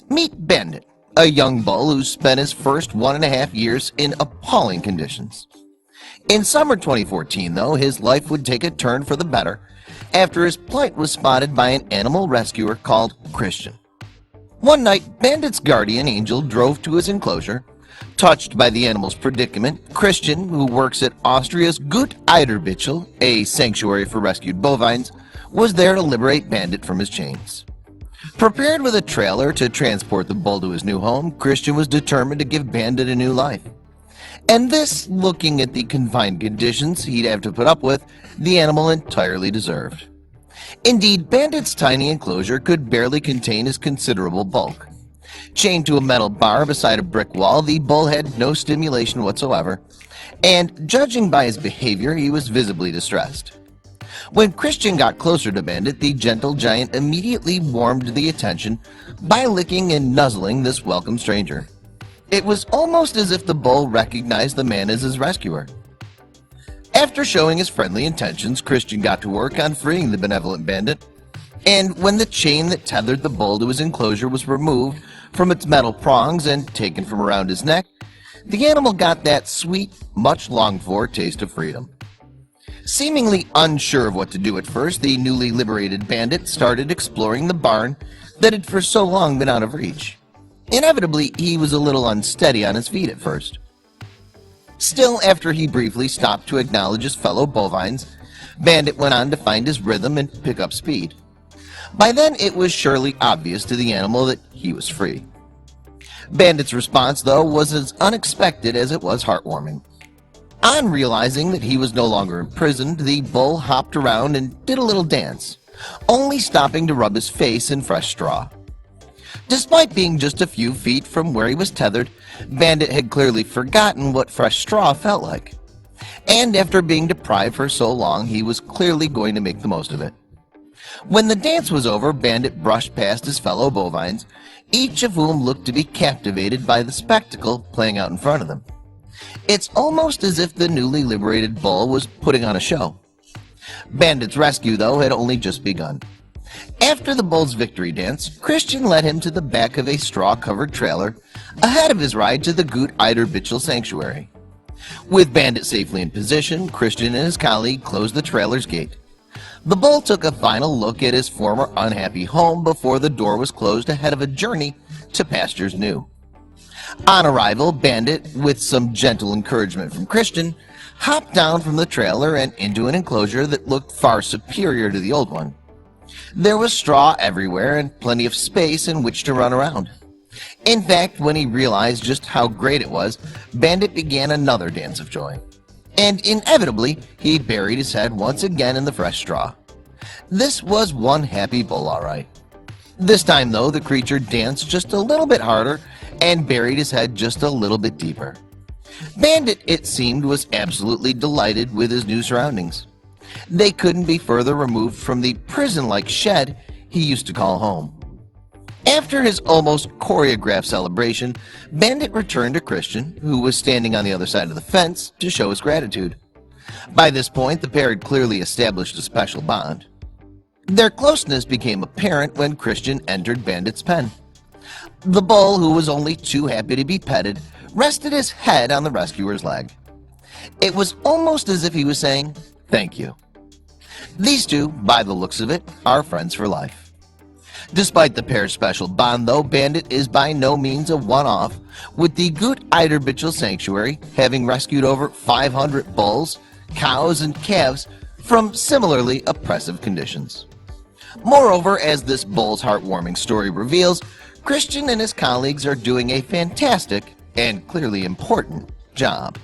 Meet Bandit, a young bull who spent his first 1.5 years in appalling conditions. In summer 2014, though, his life would take a turn for the better after his plight was spotted by an animal rescuer called Christian. One night, Bandit's guardian angel drove to his enclosure. Touched by the animal's predicament, Christian, who works at Austria's Gut Eiderbitchel, a sanctuary for rescued bovines, was there to liberate Bandit from his chains. Prepared with a trailer to transport the bull to his new home, Christian was determined to give Bandit a new life. And this, looking at the confined conditions he'd have to put up with, the animal entirely deserved. Indeed, Bandit's tiny enclosure could barely contain his considerable bulk. Chained to a metal bar beside a brick wall, the bull had no stimulation whatsoever, and judging by his behavior, he was visibly distressed. When Christian got closer to Bandit, the gentle giant immediately warmed the attention by licking and nuzzling this welcome stranger. It was almost as if the bull recognized the man as his rescuer. After showing his friendly intentions, Christian got to work on freeing the benevolent Bandit, and when the chain that tethered the bull to his enclosure was removed from its metal prongs and taken from around his neck, the animal got that sweet, much longed for taste of freedom. Seemingly unsure of what to do at first, the newly liberated Bandit started exploring the barn that had for so long been out of reach. Inevitably, he was a little unsteady on his feet at first. Still, after he briefly stopped to acknowledge his fellow bovines, Bandit went on to find his rhythm and pick up speed. By then, it was surely obvious to the animal that he was free. Bandit's response, though, was as unexpected as it was heartwarming. On realizing that he was no longer imprisoned, the bull hopped around and did a little dance, only stopping to rub his face in fresh straw. Despite being just a few feet from where he was tethered, Bandit had clearly forgotten what fresh straw felt like. And after being deprived for so long, he was clearly going to make the most of it. When the dance was over, Bandit brushed past his fellow bovines, each of whom looked to be captivated by the spectacle playing out in front of them. It's almost as if the newly liberated bull was putting on a show. Bandit's rescue, though, had only just begun. After the bull's victory dance, Christian led him to the back of a straw-covered trailer ahead of his ride to the Gut Eiderbitchel sanctuary. With Bandit safely in position, Christian and his colleague closed the trailer's gate. The bull took a final look at his former unhappy home before the door was closed ahead of a journey to pastures new. On arrival, Bandit, with some gentle encouragement from Christian, hopped down from the trailer and into an enclosure that looked far superior to the old one. There was straw everywhere and plenty of space in which to run around. In fact, when he realized just how great it was, Bandit began another dance of joy. And inevitably, he buried his head once again in the fresh straw. This was one happy bull, all right. This time, though, the creature danced just a little bit harder and buried his head just a little bit deeper. Bandit, it seemed, was absolutely delighted with his new surroundings. They couldn't be further removed from the prison-like shed he used to call home. After his almost choreographed celebration, Bandit returned to Christian, who was standing on the other side of the fence, to show his gratitude. By this point, the pair had clearly established a special bond. Their closeness became apparent when Christian entered Bandit's pen. The bull, who was only too happy to be petted, rested his head on the rescuer's leg. It was almost as if he was saying, "Thank you." These two, by the looks of it, are friends for life. Despite the pair's special bond, though, Bandit is by no means a one-off, with the Gut Eiderbitchel sanctuary having rescued over 500 bulls, cows, and calves from similarly oppressive conditions. Moreover, as this bull's heartwarming story reveals, Christian and his colleagues are doing a fantastic and clearly important job.